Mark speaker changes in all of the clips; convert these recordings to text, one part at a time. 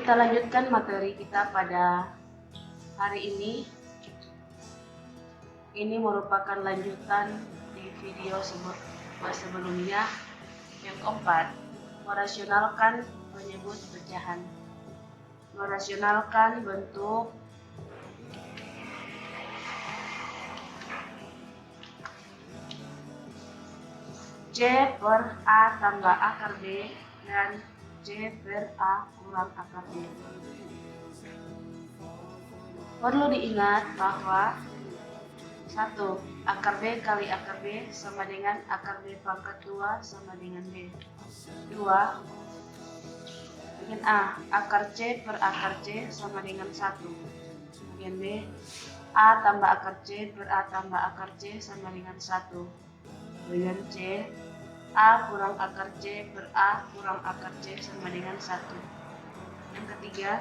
Speaker 1: Kita lanjutkan materi kita pada hari ini. Ini merupakan lanjutan di video sebelumnya. Yang keempat, merasionalkan menyebut pecahan. Merasionalkan bentuk C per A tambah akar B dan C per A kurang akar B. Perlu diingat bahwa 1. Akar B kali akar B sama dengan akar B pangkat 2 sama dengan B. 2. Bagian A, akar C per akar C sama dengan 1. Bagian B, A tambah akar C per A tambah akar C sama dengan 1. Bagian C, A kurang akar C per A kurang akar C sama dengan 1. Yang ketiga,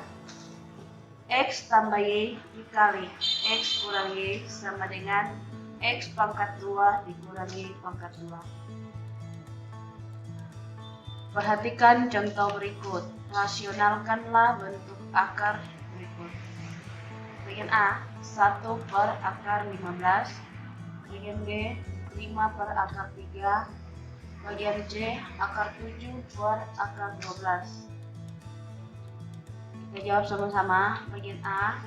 Speaker 1: X tambah Y dikali X kurang Y sama dengan X pangkat 2 dikurangi pangkat 2. Perhatikan contoh berikut. Rasionalkanlah bentuk akar berikut. Bagian A, 1 per akar 15. Bagian B, 5 per akar 3. Bagian C, akar 7 per akar 12. Kita jawab sama-sama. Bagian A,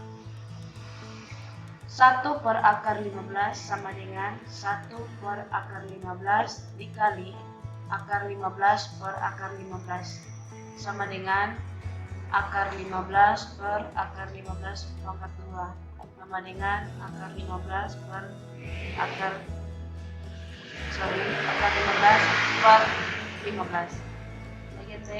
Speaker 1: 1 per akar 15 sama dengan 1 per akar 15 dikali akar 15 per akar 15 sama dengan akar 15 per akar 15 pangkat 2 sama dengan akar 15 per akar 15 per 15. Bagian C,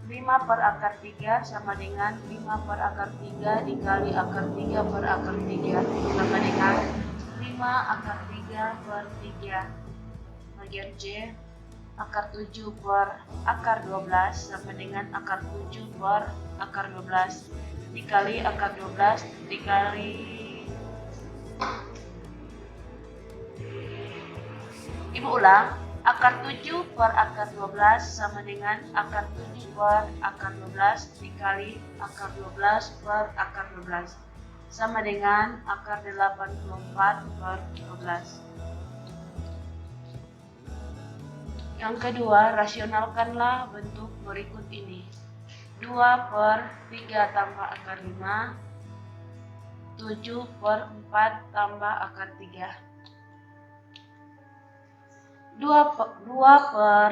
Speaker 1: 5 per akar 3 sama dengan 5 per akar 3 dikali akar 3 per akar 3 sama dengan 5 akar 3 per 3. Bagian C, akar 7 per akar 12 sama dengan akar 7 per akar 12 dikali akar 12 dikali Ibu ulang. Akar 7 per akar 12 sama dengan akar 7 per akar 12 dikali akar 12 per akar 12 sama dengan akar 84 per 12. Yang kedua, rasionalkanlah bentuk berikut ini. 2 per 3 tambah akar 5, 7 per 4 tambah akar 3. 2 per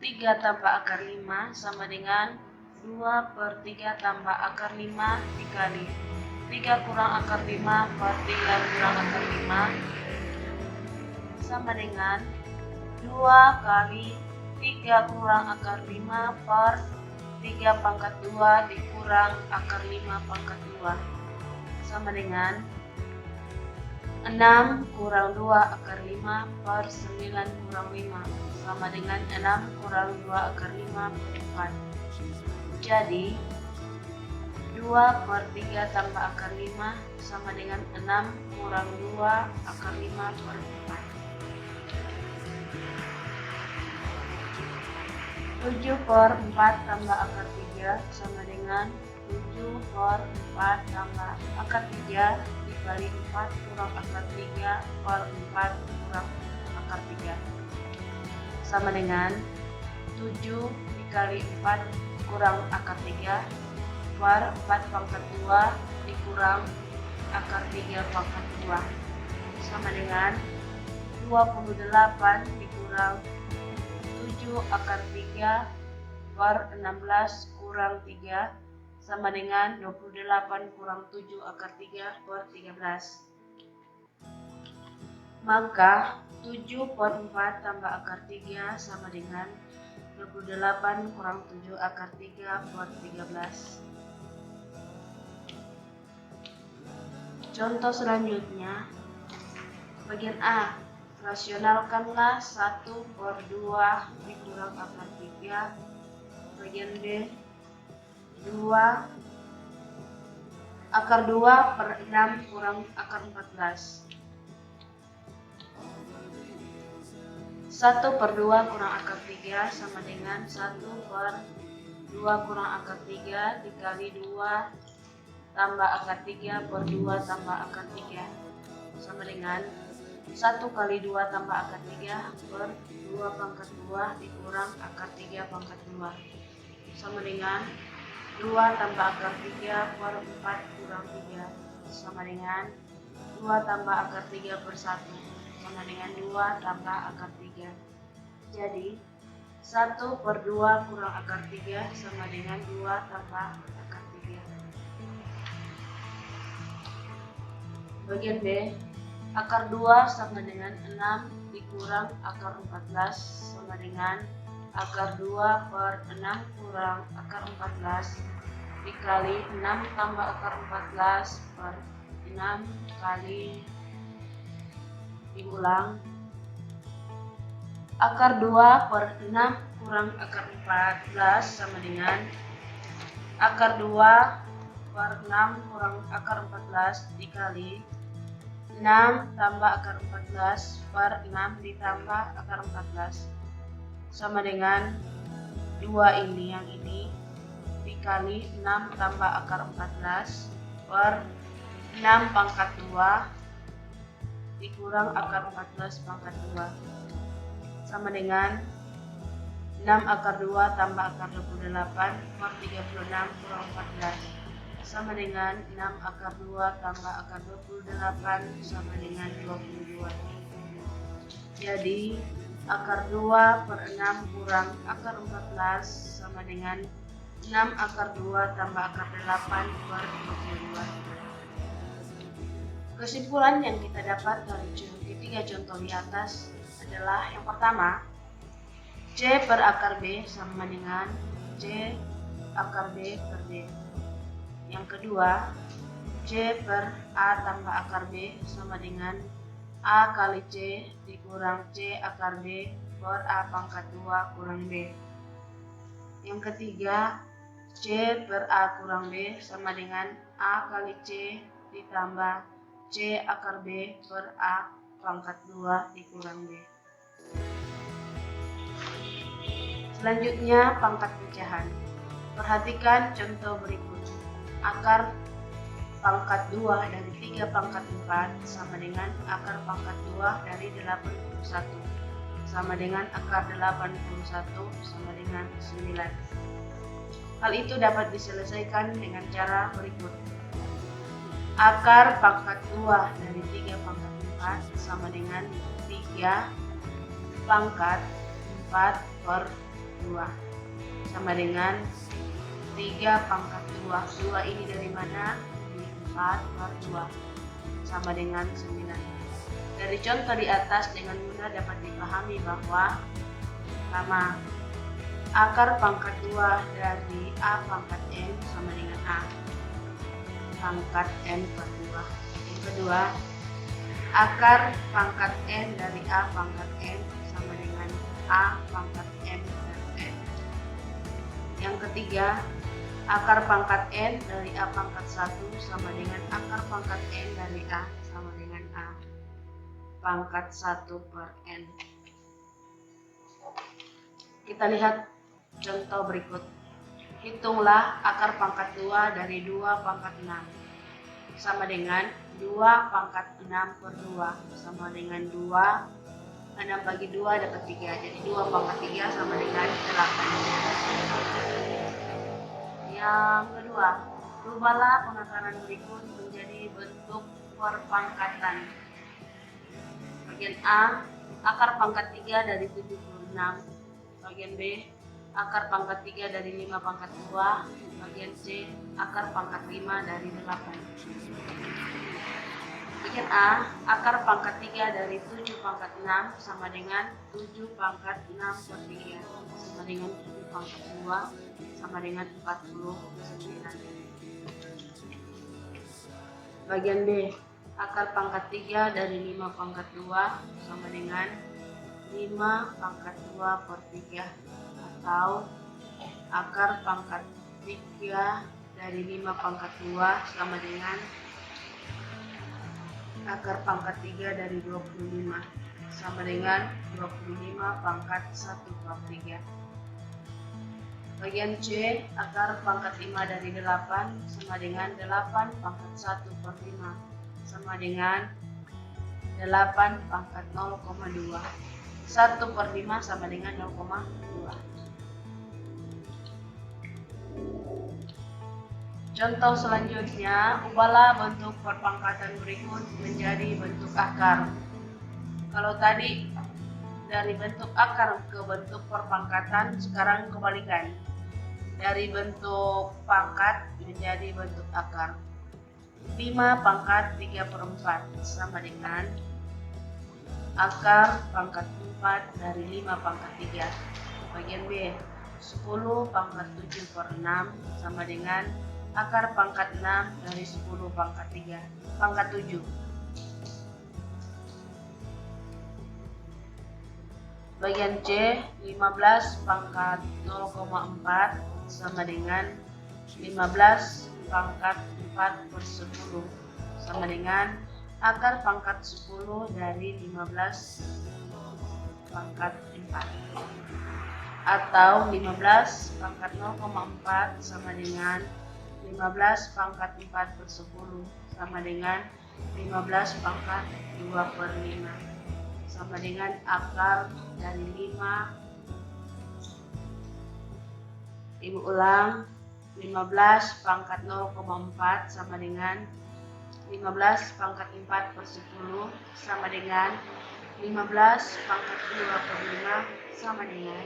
Speaker 1: 3 tambah akar 5 sama dengan 2 per 3 tambah akar 5 dikali 3 kurang akar 5 per 3 kurang akar 5 sama dengan 2 kali 3 kurang akar 5 per 3 pangkat 2 dikurang akar 5 pangkat 2 sama dengan 6 kurang 2 akar 5 per 9 kurang 5 sama dengan 6 kurang 2 akar 5 per 4. Jadi 2 per 3 tambah akar 5 sama dengan 6 kurang 2 akar 5 per 4. 7 per 4 tambah akar 3 sama dengan 7 per 4 tambah akar 3 dikali 4 kurang akar 3 per 4 kurang akar 3 sama dengan 7 dikali 4 kurang akar 3 per 4 pangkat 2 dikurang akar 3 pangkat 2 sama dengan 28 dikurang 7 akar 3 per 16 kurang 3 sama dengan 28 kurang 7 akar 3 per 13. Maka 7 per 4 tambah akar 3 sama dengan 28 kurang 7 akar 3 per 13. Contoh selanjutnya, bagian A, rasionalkanlah 1 per 2 dikurang akar 3. Bagian B, 2 akar 2 per 6 kurang akar 14. 1 per 2 kurang akar 3 sama dengan 1 per 2 kurang akar 3 dikali 2 tambah akar 3 per 2 tambah akar 3 sama dengan 1 kali 2 tambah akar 3 per 2 pangkat 2 dikurang akar 3 pangkat 2 sama dengan 2 tambah akar 3 per 4 kurang 3 sama dengan 2 tambah akar 3 per 1 sama dengan 2 tambah akar 3. Jadi 1 per 2 kurang akar 3 sama dengan 2 tambah akar 3. Bagian B, akar 2 sama dengan 6 dikurang akar 14 sama dengan akar 2 per 6 kurang akar 14 dikali 6 tambah akar 14 per 6 kali diulang akar 2 per 6 kurang akar 14 sama dengan akar 2 per 6 kurang akar 14 dikali 6 tambah akar 14 per 6 ditambah akar 14 sama dengan 2 ini yang ini dikali 6 tambah akar 14 per 6 pangkat 2 dikurang akar 14 pangkat 2 sama dengan 6 akar 2 tambah akar 28 per 36 kurang 14 sama dengan 6 akar 2 tambah akar 28 sama dengan 22. Jadi akar 2 per 6 kurang akar 14 sama dengan 6 akar 2 tambah akar 8 per 22. Kesimpulan yang kita dapat dari ketiga contoh di atas adalah yang pertama, C per akar B sama dengan C akar B per D. Yang kedua, C per A tambah akar B sama dengan A kali C dikurang C akar B per A pangkat 2 kurang B. Yang ketiga, C per A kurang B sama dengan A kali C ditambah C akar B per A pangkat 2 dikurang B. Selanjutnya pangkat pecahan. Perhatikan contoh berikut. Akar pangkat 2 dari 3 pangkat 4 sama dengan akar pangkat 2 dari 81 sama dengan akar 81 sama dengan 9. Hal itu dapat diselesaikan dengan cara berikut. Akar pangkat 2 dari 3 pangkat 4 sama dengan 3 pangkat 4 per 2 sama dengan 3 pangkat 2. 2 ini dari mana? Dari 4 per 2 sama dengan 9. Dari contoh di atas dengan mudah dapat dipahami bahwa pertama, akar pangkat 2 dari A pangkat N sama dengan A pangkat N per 2. Yang kedua, akar pangkat N dari A pangkat N sama dengan A pangkat N per N. Yang ketiga, akar pangkat N dari A pangkat 1 sama dengan akar pangkat N dari A sama dengan A pangkat 1 per N. Kita lihat contoh berikut. Hitunglah akar pangkat 2 dari 2 pangkat 6 sama dengan 2 pangkat 6 per 2 sama dengan 2. 6 bagi 2 dapat 3. Jadi 2 pangkat 3 sama dengan 8. Yang kedua, rubahlah pengakaran berikut menjadi bentuk perpangkatan. Bagian A, akar pangkat 3 dari 76. Bagian B, akar pangkat 3 dari 5 pangkat 2. Bagian C, akar pangkat 5 dari 8. Bagian A, akar pangkat 3 dari 7 pangkat 6 sama dengan 7 pangkat 6 per 3 sama dengan 7 pangkat 2 sama dengan 49. Bagian B, akar pangkat 3 dari 5 pangkat 2 sama dengan 5 pangkat 2 per 3 atau akar pangkat 3 dari 5 pangkat 2 sama dengan akar pangkat 3 dari 25 sama dengan 25 pangkat 1 per 3. Bagian C, akar pangkat 5 dari 8 sama dengan 8 pangkat 1 per 5 sama dengan 8 pangkat 0,2. 1 per 5 sama dengan 0,2. Contoh selanjutnya, ubahlah bentuk perpangkatan berikut menjadi bentuk akar. Kalau tadi dari bentuk akar ke bentuk perpangkatan, sekarang kebalikan. Dari bentuk pangkat menjadi bentuk akar. 5 pangkat 3 per 4 sama dengan akar pangkat 4 dari 5 pangkat 3. Bagian B, 10 pangkat 7 per 6 sama dengan akar pangkat 6 dari 10 pangkat 3 pangkat 7. Bagian C, 15 pangkat 0,4 sama dengan 15 pangkat 4 per 10 sama dengan akar pangkat 10 dari 15 pangkat 4. Atau 15 pangkat 0,4 sama dengan 15 pangkat 4 per 10 sama dengan 15 pangkat 2 per 5 sama dengan akar dari 5. Ibu ulang, 15 pangkat 0,4 sama dengan 15 pangkat 4 per 10 sama dengan 15 pangkat 2 per 5 sama dengan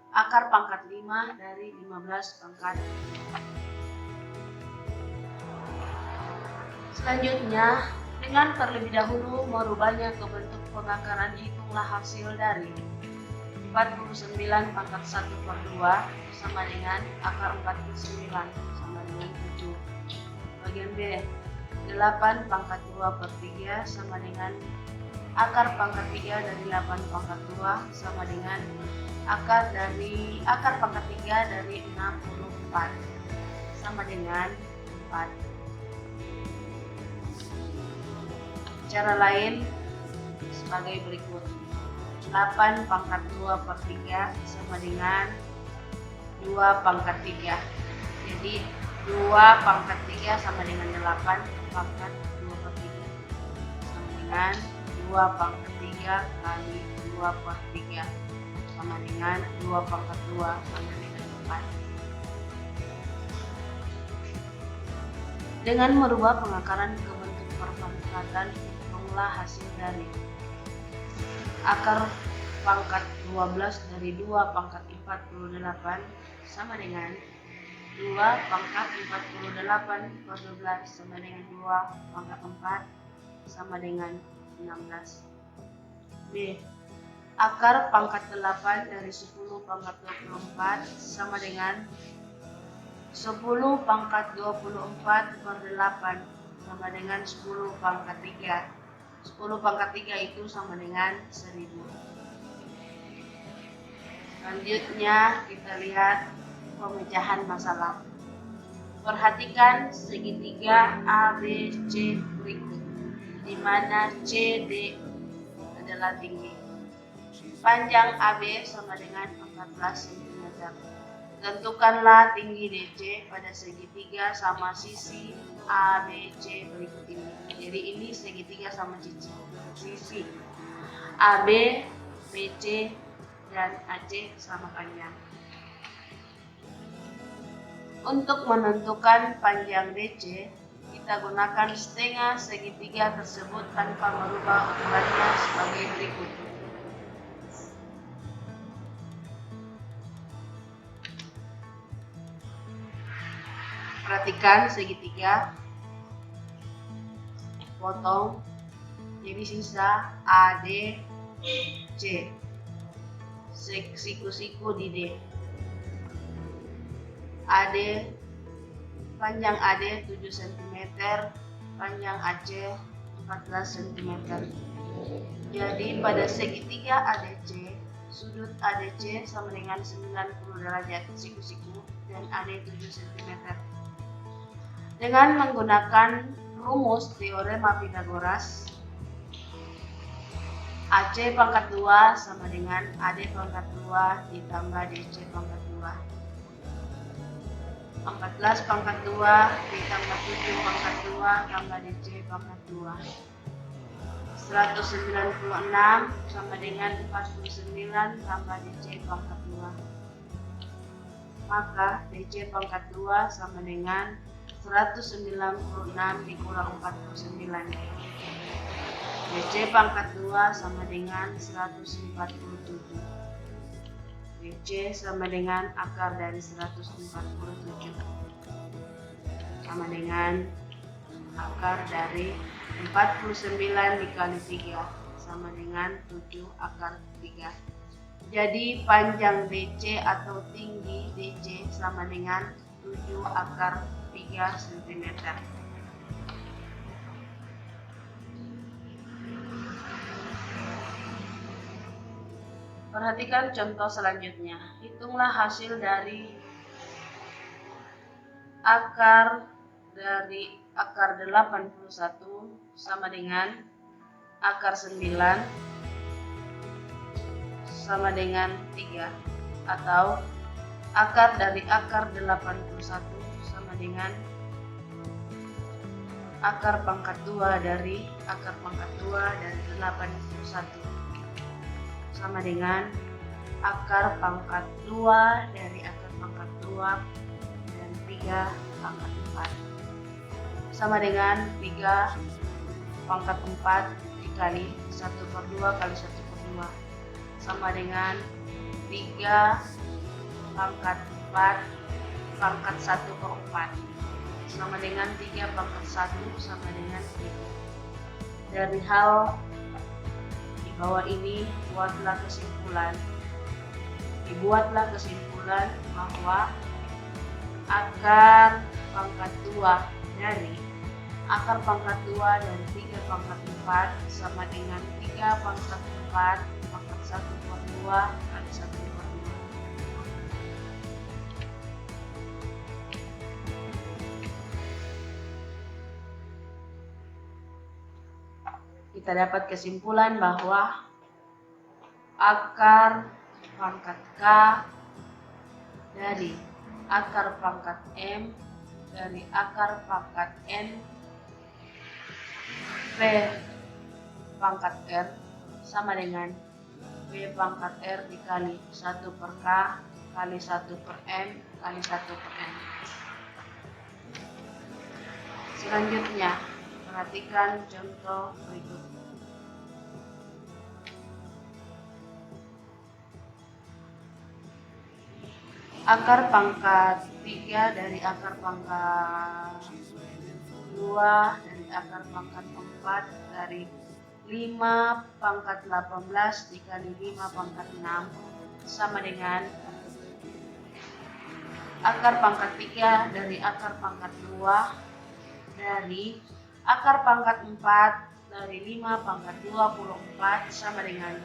Speaker 1: akar pangkat 5 dari 15 pangkat 5. Selanjutnya, dengan terlebih dahulu merubahnya ke bentuk pengakaran, hitunglah hasil dari 49 pangkat 1 per 2 sama dengan akar 49 sama dengan 7. Bagian B, 8 pangkat 2 per 3 sama dengan akar pangkat 3 dari 8 pangkat 2 sama dengan akar pangkat 3 dari 64 sama dengan 4. Cara lain sebagai berikut. 8 pangkat 2 per 3 sama dengan 2 pangkat 3. Jadi 2 pangkat 3 sama dengan 8 pangkat 2 per 3 sama dengan 2 pangkat 3 kali 2 per 3 sama dengan 2 pangkat 2 sama dengan 4. Dengan merubah pengakaran ke bentuk perpangkatan, hitunglah hasil dari akar pangkat 12 dari 2 pangkat 48 sama dengan 2 pangkat 48 per 12 sama dengan 2 pangkat 4 sama dengan 16. B. Akar pangkat 8 dari 10 pangkat 24 sama dengan 10 pangkat 24 per 8 sama dengan 10 pangkat 3. 10 pangkat 3 itu sama dengan 1000. Selanjutnya kita lihat pemecahan masalah. Perhatikan segitiga ABC berikut, di mana CD adalah tinggi. Panjang AB sama dengan 14 cm. Tentukanlah tinggi DC pada segitiga sama sisi ABC berikut ini. Jadi ini segitiga sama sisi AB, BC, dan AC sama panjang. Untuk menentukan panjang DC, kita gunakan setengah segitiga tersebut tanpa merubah ukurannya sebagai berikut. Perhatikan segitiga, potong, jadi sisa AD, C, siku-siku di D. AD, panjang AD 7 cm, panjang AC 14 cm. Jadi pada segitiga ADC, sudut ADC sama dengan 90 derajat siku-siku dan AD 7 cm. Dengan menggunakan rumus teorema Pythagoras, AC pangkat 2 sama dengan AD pangkat 2 ditambah DC pangkat 2. 14 pangkat 2 ditambah 7 pangkat 2 tambah DC pangkat 2. 196 sama dengan 49 tambah DC pangkat 2. Maka DC pangkat 2 sama dengan 196 dikurang 49. DC pangkat 2 sama dengan 147. DC sama dengan akar dari 147 sama dengan akar dari 49 dikali 3 sama dengan 7 akar 3. Jadi panjang DC atau tinggi DC sama dengan 7 akar 3 cm. Perhatikan contoh selanjutnya. Hitunglah hasil dari akar 81 sama dengan akar 9 sama dengan 3, atau akar dari akar 81 sama dengan akar pangkat 2 dari akar pangkat 2 dari 81 sama dengan akar pangkat 2 dari akar pangkat 2 dan 3 pangkat 4 sama dengan 3 pangkat 4 dikali 1/2 kali 1/2 sama dengan 3 pangkat 4 pangkat 1/4 sama dengan 3 pangkat 1 sama dengan 3. Dari hal di bawah ini dibuatlah kesimpulan bahwa akar pangkat 2 dari akar pangkat 2 dan 3 pangkat 4 sama dengan 3 pangkat 4 pangkat 1/2 kali 1/2. Kita dapat kesimpulan bahwa akar pangkat K dari akar pangkat M dari akar pangkat N P pangkat R sama dengan P pangkat R dikali 1/K kali 1/M kali 1/N. Selanjutnya, perhatikan contoh berikut. Akar pangkat 3 dari akar pangkat 2 dari akar pangkat 4 dari 5 pangkat 18 dikali 5 pangkat 6 sama dengan akar pangkat 3 dari akar pangkat 2 dari akar pangkat 4 dari 5 pangkat 24 sama dengan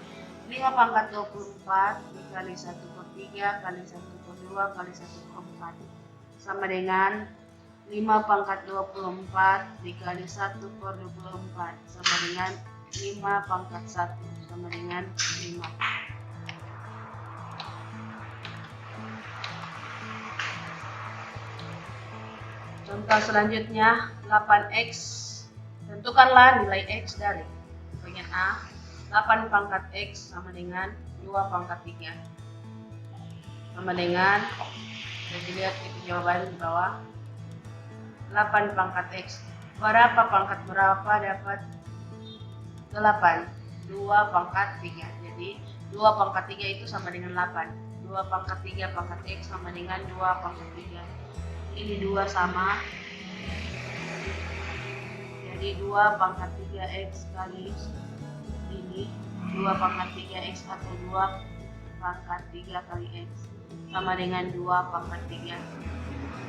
Speaker 1: 5 pangkat 24 dikali 1/3 kali 1/2 kali 1/4 sama dengan 5 pangkat 24 dikali 1/24 sama dengan 5 pangkat 1 sama dengan 5. Contoh selanjutnya 8x. Tentukanlah nilai x dari bagian A. 8 pangkat x sama dengan 2 pangkat 3 sama dengan, jadi lihat itu jawaban di bawah. 8 pangkat x berapa pangkat berapa dapat 8. 2 pangkat 3, jadi 2 pangkat 3 itu sama dengan 8. 2 pangkat 3 pangkat x sama dengan 2 pangkat 3. Ini 2 sama, jadi 2 pangkat 3x kali ini 2 pangkat 3x atau 2 pangkat 3 kali x sama dengan 2 pangkat 3.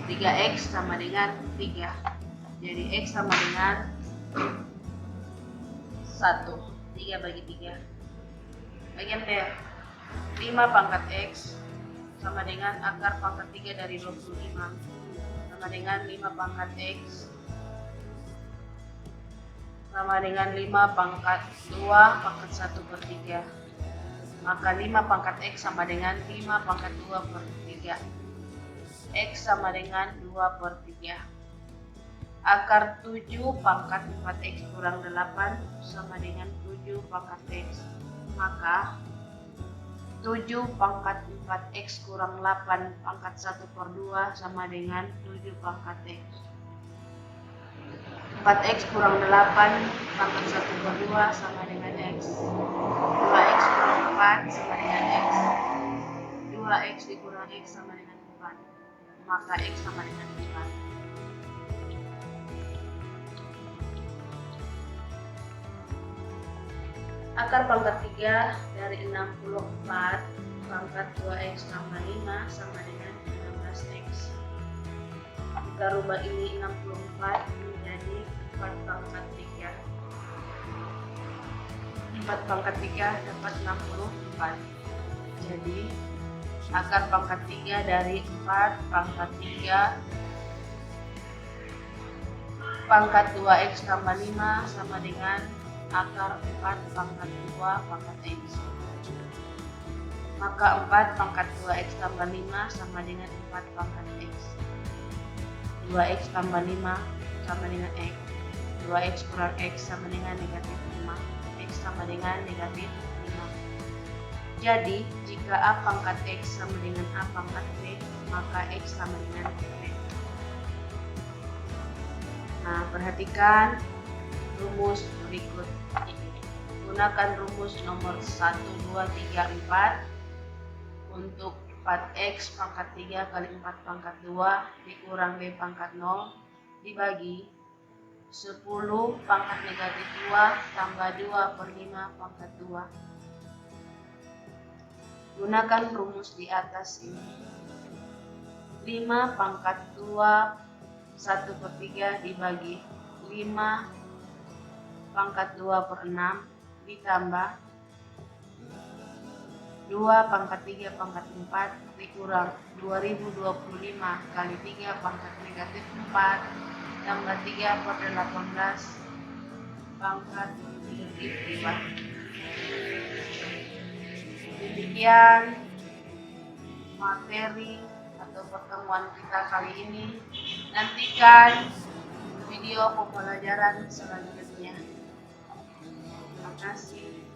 Speaker 1: 3x sama dengan 3, jadi x sama dengan 1. 3 bagi 3. Bagian B, 5 pangkat x sama dengan akar pangkat 3 dari 25 sama dengan 5 pangkat x sama dengan 5 pangkat 2 pangkat 1 per 3. Maka 5 pangkat X sama dengan 5 pangkat 2 per 3. X sama dengan 2 per 3. Akar 7 pangkat 4X kurang 8 sama dengan 7 pangkat X. Maka 7 pangkat 4X kurang 8 pangkat 1 per 2 sama dengan 7 pangkat X. 4X kurang 8 pangkat 1 per 2 sama dengan X. 2X kurang 4 sama dengan X. 2X dikurang X sama dengan 4. Maka X sama dengan 4. Akar pangkat 3 dari 64 pangkat 2X tambah 5 sama dengan 16X. Jika rubah ini 64 menjadi 4 pangkat 3. 4 pangkat 3 dapat 64. Jadi akar pangkat 3 dari 4 pangkat 3 pangkat 2X tambah 5 sama dengan akar 4 pangkat 2 pangkat X. Maka 4 pangkat 2X tambah 5 sama dengan 4 pangkat X. 2X tambah 5 sama dengan X. 2X kurang X sama dengan negatif 5. X sama dengan negatif 5. Jadi jika A pangkat X sama dengan A pangkat B, maka X sama dengan B. Nah, perhatikan rumus berikut ini. Gunakan rumus nomor 1, 2, 3, 4 untuk 4X pangkat 3 kali 4 pangkat 2 dikurang B pangkat 0 dibagi 10 pangkat negatif 2 tambah 2 per 5 pangkat 2. Gunakan rumus di atas ini. 5 pangkat 2 1 per 3 dibagi 5 pangkat 2 per 6 ditambah 2 pangkat 3 pangkat 4 dikurang 2025 kali 3 pangkat negatif 4 tambah 3 per 18 pangkat negatif 5. Demikian materi atau pertemuan kita kali ini. Nantikan video pembelajaran selanjutnya. Terima kasih.